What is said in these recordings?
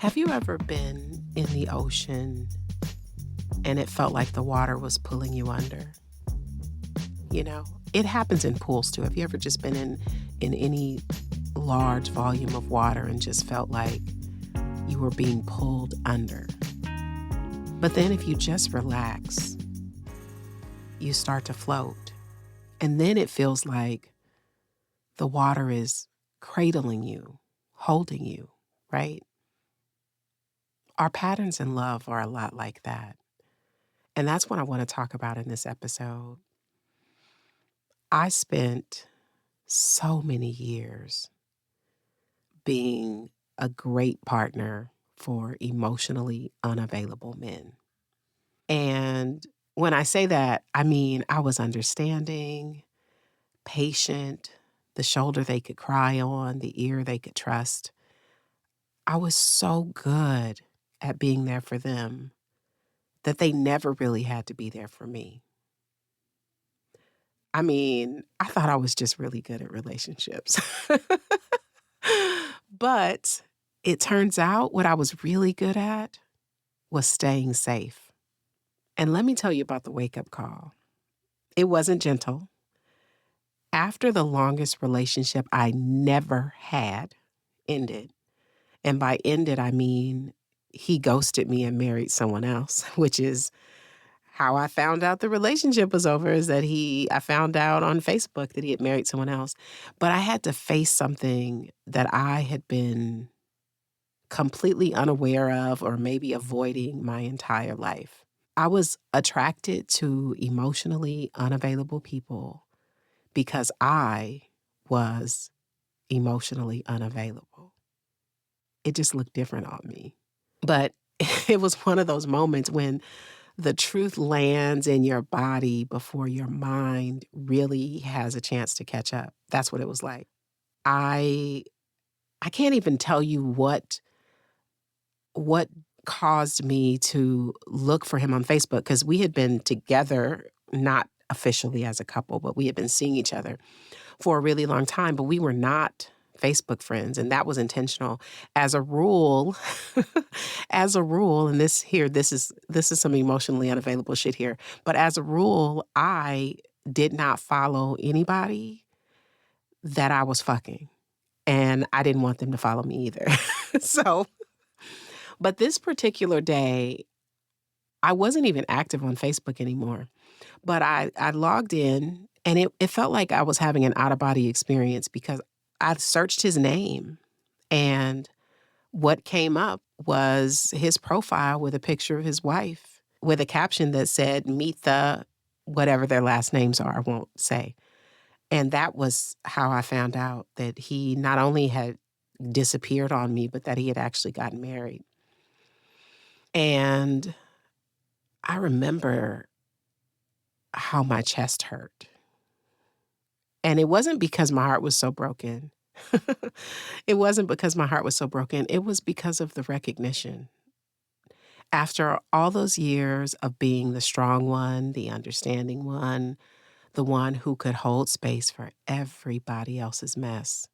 Have you ever been in the ocean and it felt like the water was pulling you under? You know, it happens in pools too. Have you ever just been in any large volume of water and just felt like you were being pulled under? But then if you just relax, you start to float. And then it feels like the water is cradling you, holding you, right? Our patterns in love are a lot like that. And that's what I want to talk about in this episode. I spent so many years being a great partner for emotionally unavailable men. And when I say that, I mean I was understanding, patient, the shoulder they could cry on, the ear they could trust. I was so good at being there for them that they never really had to be there for me. I mean, I thought I was just really good at relationships. But it turns out what I was really good at was staying safe. And let me tell you about the wake-up call. It wasn't gentle. After the longest relationship I never had ended, and by ended, I mean he ghosted me and married someone else, which is how I found out the relationship was over, is that I found out on Facebook that he had married someone else. But I had to face something that I had been completely unaware of or maybe avoiding my entire life. I was attracted to emotionally unavailable people because I was emotionally unavailable. It just looked different on me. But it was one of those moments when the truth lands in your body before your mind really has a chance to catch up. That's what it was like. I can't even tell you what caused me to look for him on Facebook, because we had been together, not officially as a couple, but we had been seeing each other for a really long time, but we were not Facebook friends, and that was intentional. As a rule, and this is some emotionally unavailable shit here, but as a rule, I did not follow anybody that I was fucking, and I didn't want them to follow me either. So, but this particular day, I wasn't even active on Facebook anymore, but I logged in, and it felt like I was having an out-of-body experience because I searched his name, and what came up was his profile with a picture of his wife with a caption that said, "Meet the," whatever their last names are, I won't say. And that was how I found out that he not only had disappeared on me, but that he had actually gotten married. And I remember how my chest hurt. And it wasn't because my heart was so broken. It wasn't because my heart was so broken. It was because of the recognition. After all those years of being the strong one, the understanding one, the one who could hold space for everybody else's mess,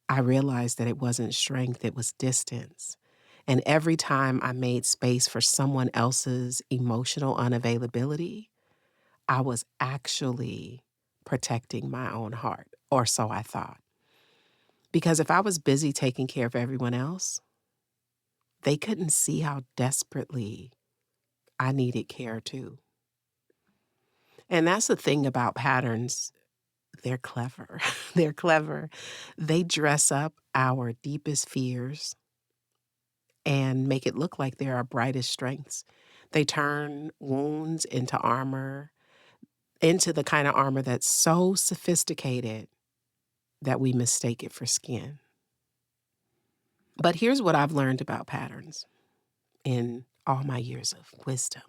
I realized that it wasn't strength, it was distance. And every time I made space for someone else's emotional unavailability, I was actually protecting my own heart, or so I thought. Because if I was busy taking care of everyone else, they couldn't see how desperately I needed care too. And that's the thing about patterns. They're clever. They're clever. They dress up our deepest fears and make it look like they're our brightest strengths. They turn wounds into armor, into the kind of armor that's so sophisticated that we mistake it for skin. But here's what I've learned about patterns in all my years of wisdom.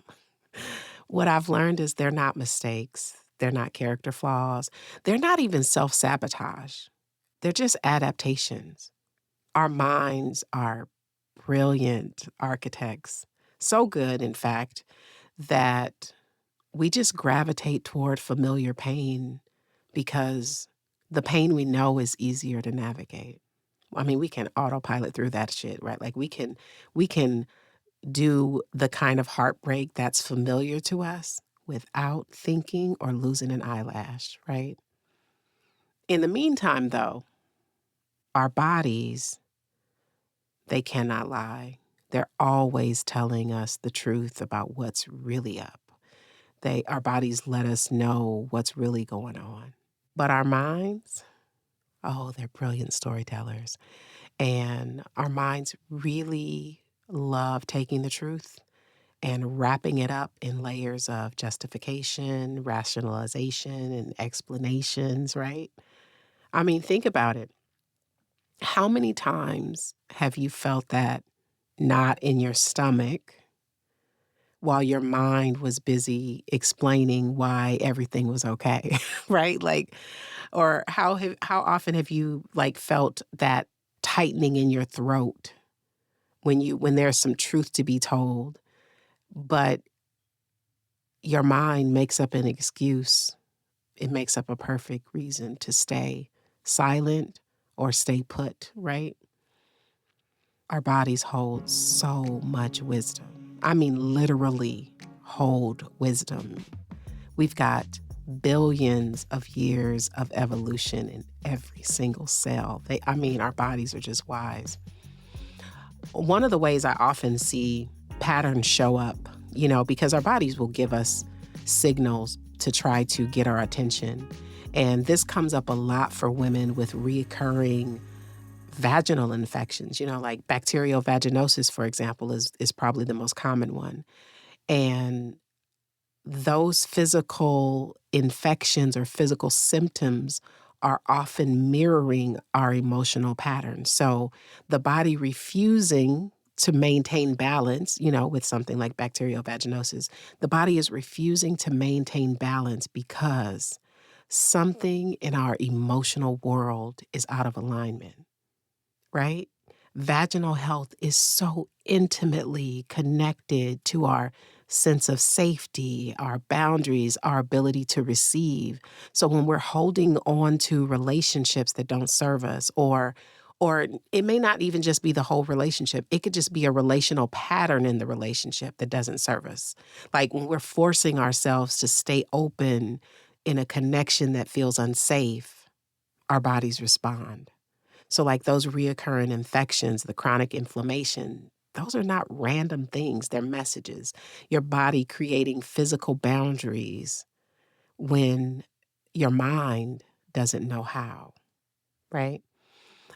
What I've learned is they're not mistakes. They're not character flaws. They're not even self-sabotage. They're just adaptations. Our minds are brilliant architects. So good, in fact, that we just gravitate toward familiar pain because the pain we know is easier to navigate. I mean, we can autopilot through that shit, right? Like we can do the kind of heartbreak that's familiar to us without thinking or losing an eyelash, right? In the meantime, though, our bodies, they cannot lie. They're always telling us the truth about what's really up. Our bodies let us know what's really going on. But our minds, oh, they're brilliant storytellers. And our minds really love taking the truth and wrapping it up in layers of justification, rationalization, and explanations, right? I mean, think about it. How many times have you felt that knot in your stomach while your mind was busy explaining why everything was okay, right? Like, or how often have you like felt that tightening in your throat when there's some truth to be told, but your mind makes up an excuse. It makes up a perfect reason to stay silent or stay put, right? Our bodies hold so much wisdom. I mean, literally hold wisdom. We've got billions of years of evolution in every single cell. Our bodies are just wise. One of the ways I often see patterns show up, because our bodies will give us signals to try to get our attention. And this comes up a lot for women with recurring vaginal infections, like bacterial vaginosis, for example, is probably the most common one. And those physical infections or physical symptoms are often mirroring our emotional patterns. So the body refusing to maintain balance, with something like bacterial vaginosis, the body is refusing to maintain balance because something in our emotional world is out of alignment, right? Vaginal health is so intimately connected to our sense of safety, our boundaries, our ability to receive. So when we're holding on to relationships that don't serve us, or it may not even just be the whole relationship. It could just be a relational pattern in the relationship that doesn't serve us. Like when we're forcing ourselves to stay open in a connection that feels unsafe, our bodies respond. So like those reoccurring infections, the chronic inflammation, those are not random things. They're messages. Your body creating physical boundaries when your mind doesn't know how, right?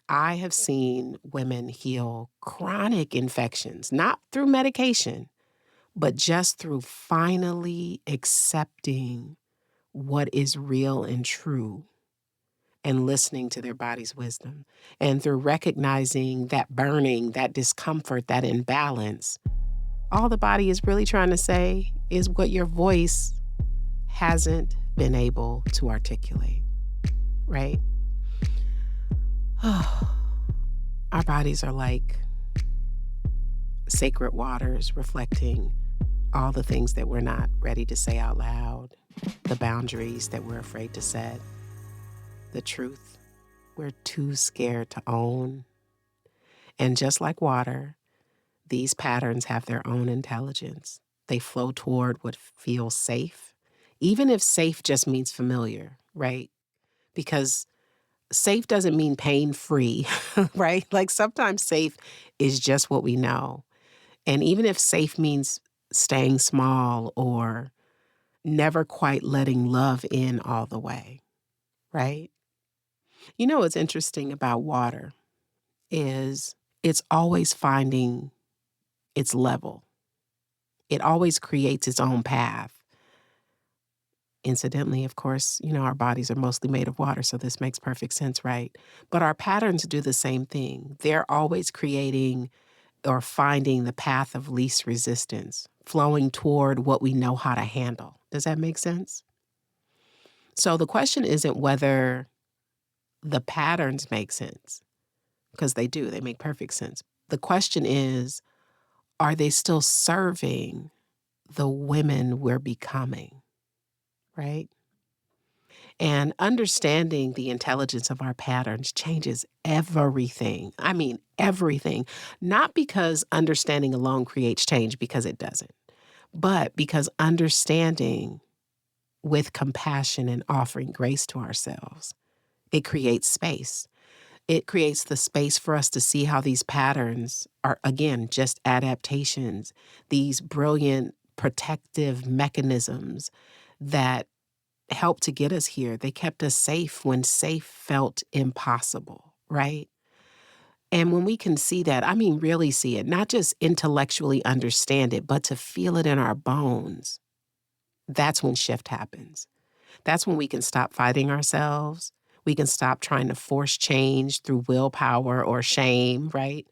I have seen women heal chronic infections, not through medication, but just through finally accepting what is real and true and listening to their body's wisdom. And through recognizing that burning, that discomfort, that imbalance, all the body is really trying to say is what your voice hasn't been able to articulate, right? Our bodies are like sacred waters reflecting all the things that we're not ready to say out loud, the boundaries that we're afraid to set, the truth we're too scared to own. And just like water, these patterns have their own intelligence. They flow toward what feels safe, even if safe just means familiar, right? Because safe doesn't mean pain-free, right? Like sometimes safe is just what we know. And even if safe means staying small or never quite letting love in all the way, right? What's interesting about water is it's always finding its level. It always creates its own path. Incidentally, of course, our bodies are mostly made of water, so this makes perfect sense, right? But our patterns do the same thing. They're always creating or finding the path of least resistance, flowing toward what we know how to handle. Does that make sense? So the question isn't whether the patterns make sense, because they do, they make perfect sense. The question is, are they still serving the women we're becoming, right? And understanding the intelligence of our patterns changes everything. I mean, everything. Not because understanding alone creates change, because it doesn't, but because understanding with compassion and offering grace to ourselves, it creates space. It creates the space for us to see how these patterns are, again, just adaptations, these brilliant protective mechanisms that helped to get us here. They kept us safe when safe felt impossible, right? And when we can see that, I mean, really see it, not just intellectually understand it, but to feel it in our bones, that's when shift happens. That's when we can stop fighting ourselves. We can stop trying to force change through willpower or shame, right?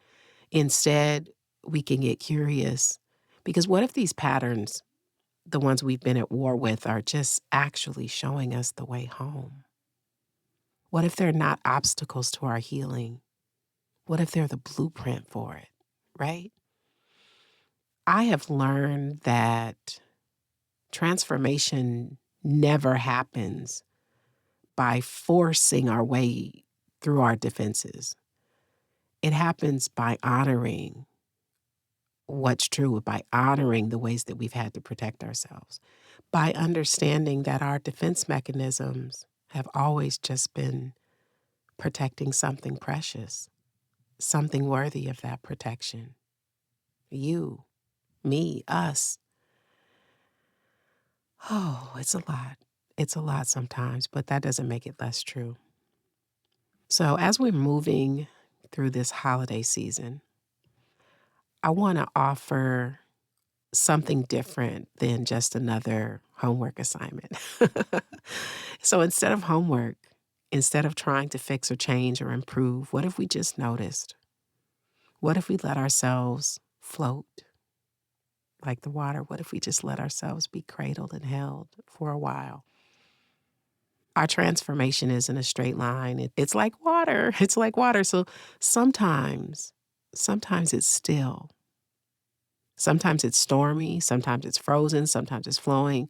Instead, we can get curious. Because what if these patterns, the ones we've been at war with, are just actually showing us the way home? What if they're not obstacles to our healing? What if they're the blueprint for it, right? I have learned that transformation never happens by forcing our way through our defenses. It happens by honoring what's true, by honoring the ways that we've had to protect ourselves, by understanding that our defense mechanisms have always just been protecting something precious, something worthy of that protection. You, me, us. Oh, it's a lot. It's a lot sometimes, but that doesn't make it less true. So as we're moving through this holiday season, I want to offer something different than just another homework assignment. So instead of homework, instead of trying to fix or change or improve, what if we just noticed? What if we let ourselves float like the water? What if we just let ourselves be cradled and held for a while? Our transformation isn't a straight line. It's like water. It's like water. So sometimes it's still. Sometimes it's stormy. Sometimes it's frozen. Sometimes it's flowing.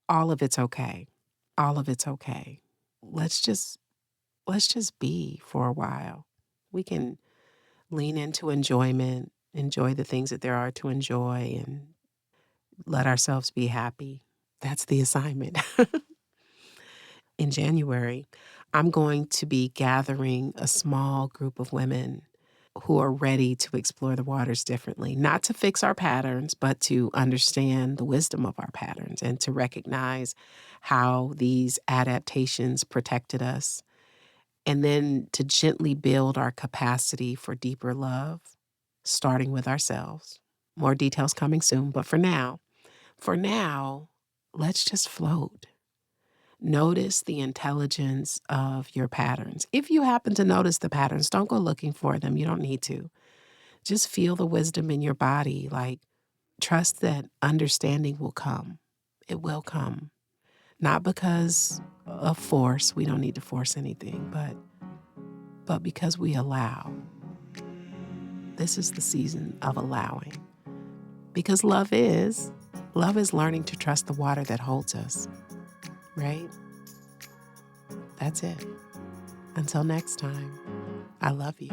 All of it's okay. All of it's okay. Let's just be for a while. We can lean into enjoyment, enjoy the things that there are to enjoy, and let ourselves be happy. That's the assignment. In January, I'm going to be gathering a small group of women who are ready to explore the waters differently, not to fix our patterns, but to understand the wisdom of our patterns and to recognize how these adaptations protected us, and then to gently build our capacity for deeper love, starting with ourselves. More details coming soon, but for now, let's just float. Notice the intelligence of your patterns. If you happen to notice the patterns, don't go looking for them. You don't need to. Just feel the wisdom in your body. Like, trust that understanding will come. It will come. Not because of force. We don't need to force anything, but because we allow. This is the season of allowing. Because love is learning to trust the water that holds us, right? That's it. Until next time, I love you.